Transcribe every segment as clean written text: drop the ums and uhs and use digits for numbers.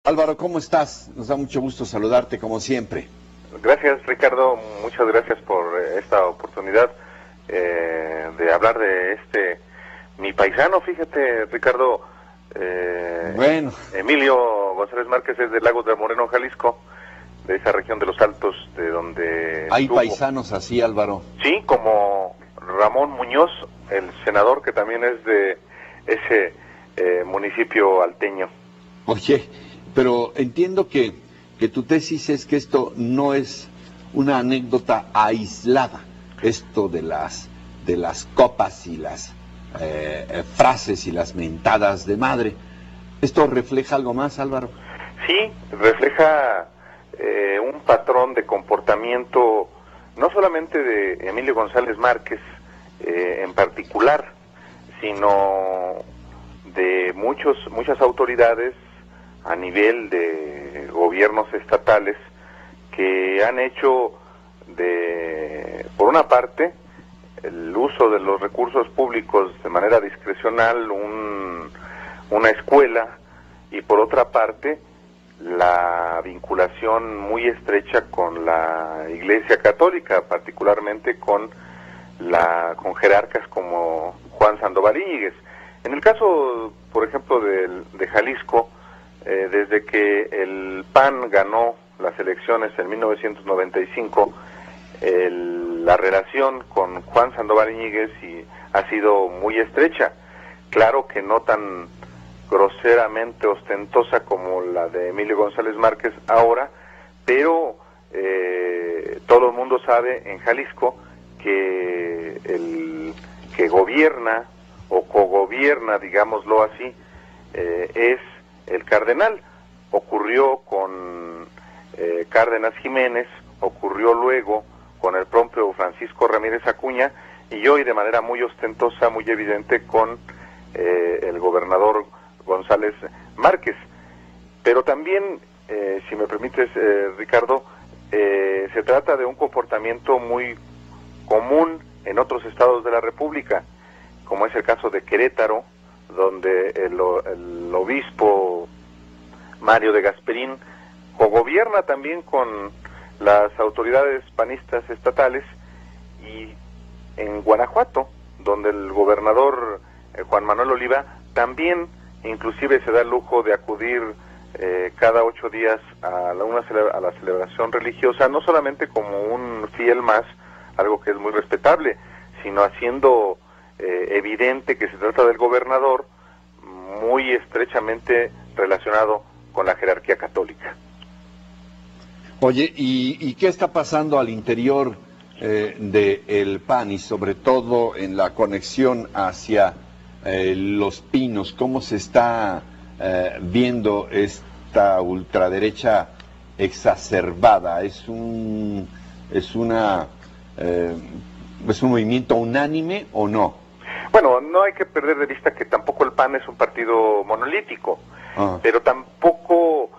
Álvaro, ¿cómo estás? Nos da mucho gusto saludarte como siempre. Gracias, Ricardo, muchas gracias por esta oportunidad de hablar de mi paisano. Fíjate, Ricardo, Bueno, Emilio González Márquez es de Lagos de Moreno, Jalisco, de esa región de los Altos, de donde hay estuvo. paisanos así, Álvaro. Sí, como Ramón Muñoz, el senador, que también es de ese municipio alteño. Oye, pero entiendo que tu tesis es que esto no es una anécdota aislada, esto de las copas y las frases y las mentadas de madre. ¿Esto refleja algo más, Álvaro? Sí, refleja un patrón de comportamiento no solamente de Emilio González Márquez en particular, sino de muchas autoridades a nivel de gobiernos estatales que han hecho por una parte, el uso de los recursos públicos de manera discrecional una escuela, y por otra parte la vinculación muy estrecha con la Iglesia Católica, particularmente con jerarcas como Juan Sandoval Íñiguez. En el caso, por ejemplo, de Jalisco, desde que el PAN ganó las elecciones en 1995, la relación con Juan Sandoval Íñiguez ha sido muy estrecha. Claro que no tan groseramente ostentosa como la de Emilio González Márquez ahora, pero todo el mundo sabe en Jalisco que el que gobierna o cogobierna, digámoslo así, es el cardenal. Ocurrió con Cárdenas Jiménez, ocurrió luego con el propio Francisco Ramírez Acuña, y hoy de manera muy ostentosa, muy evidente, con el gobernador González Márquez. Pero también, si me permites, Ricardo, se trata de un comportamiento muy común en otros estados de la República, como es el caso de Querétaro, donde el obispo Mario de Gasperín cogobierna también con las autoridades panistas estatales, y en Guanajuato, donde el gobernador Juan Manuel Oliva también inclusive se da el lujo de acudir cada 8 días a la celebración religiosa, no solamente como un fiel más, algo que es muy respetable, sino haciendo evidente que se trata del gobernador muy estrechamente relacionado con la jerarquía católica. Oye, ¿y qué está pasando al interior del PAN y sobre todo en la conexión hacia Los Pinos? ¿Cómo se está viendo esta ultraderecha exacerbada? ¿Es un movimiento unánime o no? Bueno, no hay que perder de vista que tampoco el PAN es un partido monolítico, pero tampoco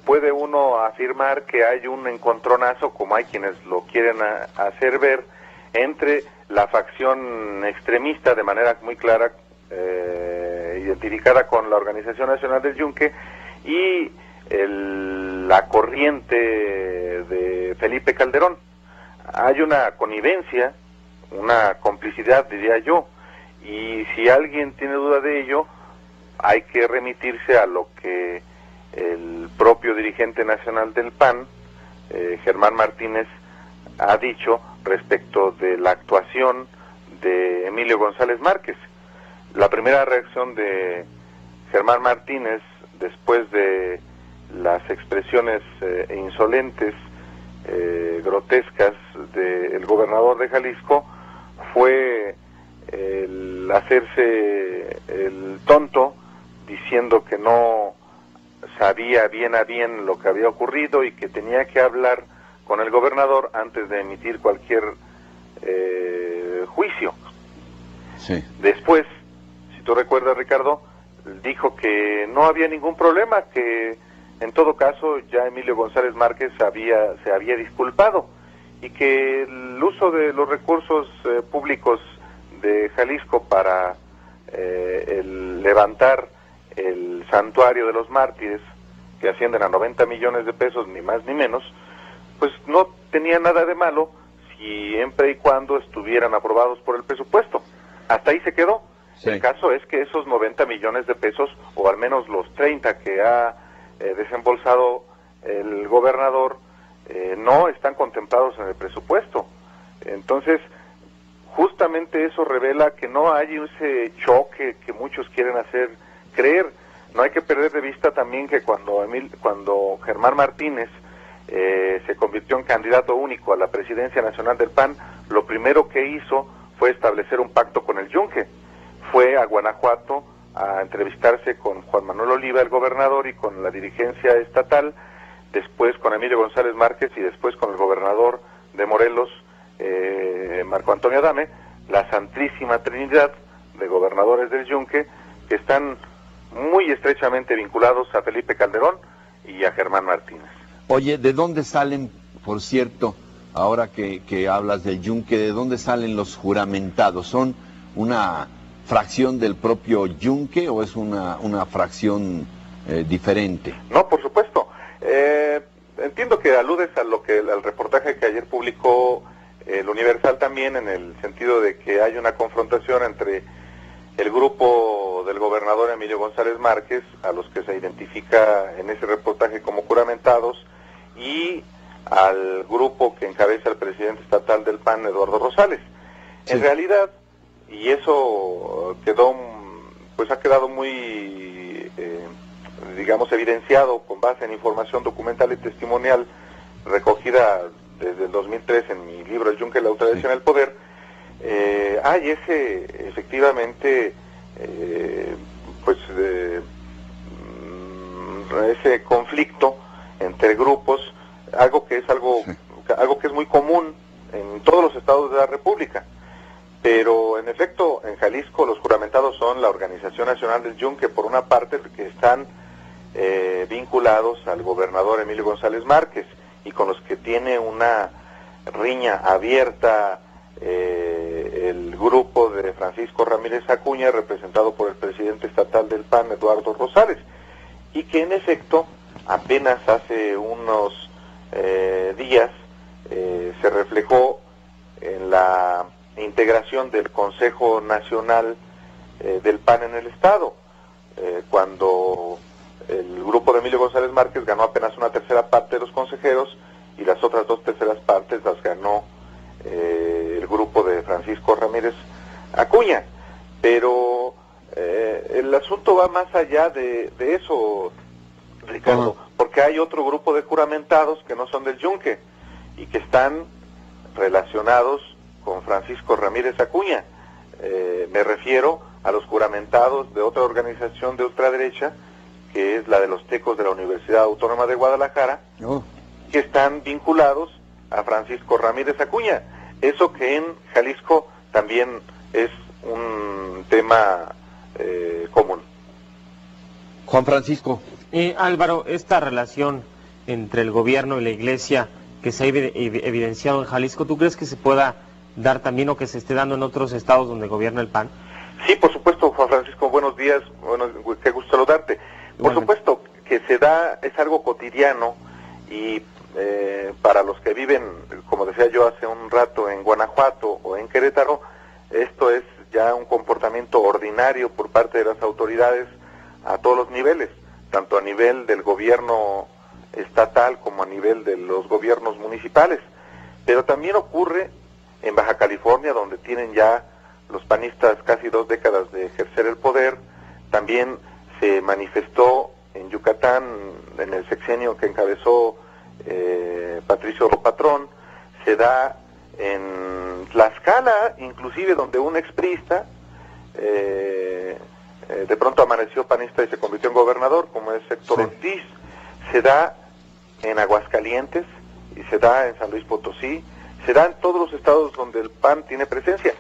puede uno afirmar que hay un encontronazo, como hay quienes lo quieren hacer ver, entre la facción extremista de manera muy clara, identificada con la Organización Nacional del Yunque, y la corriente de Felipe Calderón. Hay una connivencia, una complicidad, diría yo, y si alguien tiene duda de ello, hay que remitirse a lo que el propio dirigente nacional del PAN, Germán Martínez, ha dicho respecto de la actuación de Emilio González Márquez. La primera reacción de Germán Martínez, después de las expresiones insolentes, grotescas del gobernador de Jalisco, fue el hacerse el tonto, diciendo que no sabía bien a bien lo que había ocurrido y que tenía que hablar con el gobernador antes de emitir cualquier juicio. Sí. Después, si tú recuerdas, Ricardo, dijo que no había ningún problema, que en todo caso ya Emilio González Márquez se había disculpado, y que el uso de los recursos públicos de Jalisco para levantar el santuario de los mártires que ascienden a 90 millones de pesos, ni más ni menos, pues no tenía nada de malo siempre y cuando estuvieran aprobados por el presupuesto. Hasta ahí se quedó. Sí. El caso es que esos 90 millones de pesos, o al menos los 30 que ha desembolsado el gobernador, no están contemplados en el presupuesto. Entonces, justamente eso revela que no hay ese choque que muchos quieren hacer creer. No hay que perder de vista también que cuando Germán Martínez se convirtió en candidato único a la presidencia nacional del PAN, lo primero que hizo fue establecer un pacto con el Yunque. Fue a Guanajuato a entrevistarse con Juan Manuel Oliva, el gobernador, y con la dirigencia estatal, después con Emilio González Márquez y después con el gobernador de Morelos, Marco Antonio Adame, la santísima trinidad de gobernadores del Yunque, que están muy estrechamente vinculados a Felipe Calderón y a Germán Martínez. Oye, ¿de dónde salen, por cierto, ahora que hablas del Yunque, de dónde salen los juramentados? ¿Son una fracción del propio Yunque o es una fracción diferente? No, por supuesto. Entiendo que aludes al reportaje que ayer publicó el Universal también, en el sentido de que hay una confrontación entre el grupo del gobernador Emilio González Márquez, a los que se identifica en ese reportaje como juramentados, y al grupo que encabeza el presidente estatal del PAN, Eduardo Rosales. Sí. En realidad, y eso ha quedado muy, digamos, evidenciado con base en información documental y testimonial recogida desde el 2003 en mi libro El Yunque, la ultraderecha en el poder. Hay efectivamente, ese conflicto entre grupos, algo que es muy común en todos los estados de la República. Pero en efecto, en Jalisco los juramentados son la Organización Nacional del Yunque, por una parte, que están vinculados al gobernador Emilio González Márquez, y con los que tiene una riña abierta el grupo de Francisco Ramírez Acuña, representado por el presidente estatal del PAN, Eduardo Rosales, y que en efecto apenas hace unos días se reflejó en la integración del Consejo Nacional del PAN en el Estado, cuando el grupo de Emilio González Márquez ganó apenas una tercera parte de los consejeros y las otras 2/3 partes las ganó el grupo de Francisco Ramírez Acuña. Pero el asunto va más allá de eso, Ricardo, porque hay otro grupo de juramentados que no son del Yunque y que están relacionados con Francisco Ramírez Acuña. Me refiero a los juramentados de otra organización de ultraderecha, que es la de los Tecos de la Universidad Autónoma de Guadalajara, que están vinculados a Francisco Ramírez Acuña. Eso que en Jalisco también es un tema común. Juan Francisco. Álvaro, esta relación entre el gobierno y la iglesia que se ha evidenciado en Jalisco, ¿tú crees que se pueda dar también o que se esté dando en otros estados donde gobierna el PAN? Sí, por supuesto, Juan Francisco, buenos días, qué gusto saludarte. Por supuesto que se da, es algo cotidiano, y para los que viven, como decía yo hace un rato, en Guanajuato o en Querétaro, esto es ya un comportamiento ordinario por parte de las autoridades a todos los niveles, tanto a nivel del gobierno estatal como a nivel de los gobiernos municipales. Pero también ocurre en Baja California, donde tienen ya los panistas casi 2 décadas de ejercer el poder. También se manifestó en Yucatán en el sexenio que encabezó Patricio Patrón. Se da en Tlaxcala, inclusive, donde un expriista de pronto amaneció panista y se convirtió en gobernador, como es Héctor Ortiz. Se da en Aguascalientes y se da en San Luis Potosí. Se da en todos los estados donde el PAN tiene presencia.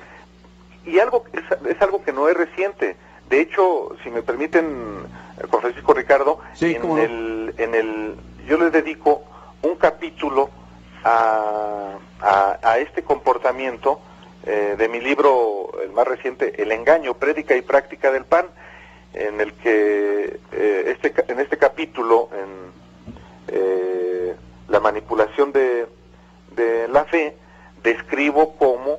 Y es algo que no es reciente. De hecho, si me permiten, Juan Francisco, Ricardo, yo les dedico un capítulo a este comportamiento de mi libro, el más reciente, El engaño, prédica y práctica del PAN. en el que en este capítulo, en la manipulación de la fe, describo cómo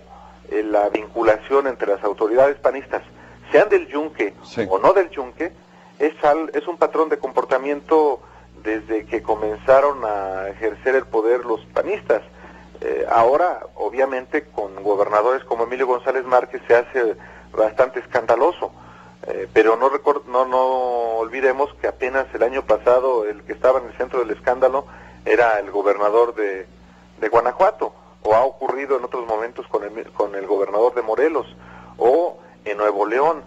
la vinculación entre las autoridades panistas, sean del Yunque o no del Yunque, es un patrón de comportamiento desde que comenzaron a ejercer el poder los panistas. Ahora, obviamente, con gobernadores como Emilio González Márquez se hace bastante escandaloso, pero no olvidemos que apenas el año pasado el que estaba en el centro del escándalo era el gobernador de Guanajuato, o ha ocurrido en otros momentos con el gobernador de Morelos, o en Nuevo León.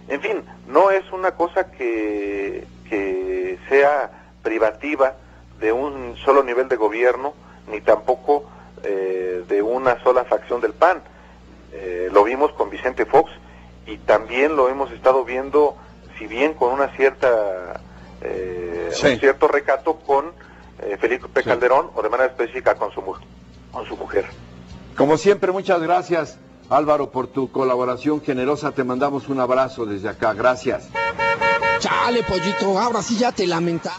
En fin, no es una cosa que sea privativa de un solo nivel de gobierno, ni tampoco de una sola facción del PAN. Lo vimos con Vicente Fox, y también lo hemos estado viendo, si bien con una cierta un cierto recato, con Felipe Calderón, o de manera específica con su mujer. Como siempre, muchas gracias, Álvaro, por tu colaboración generosa. Te mandamos un abrazo desde acá. Gracias. Chale, pollito, ahora sí ya te lamenta.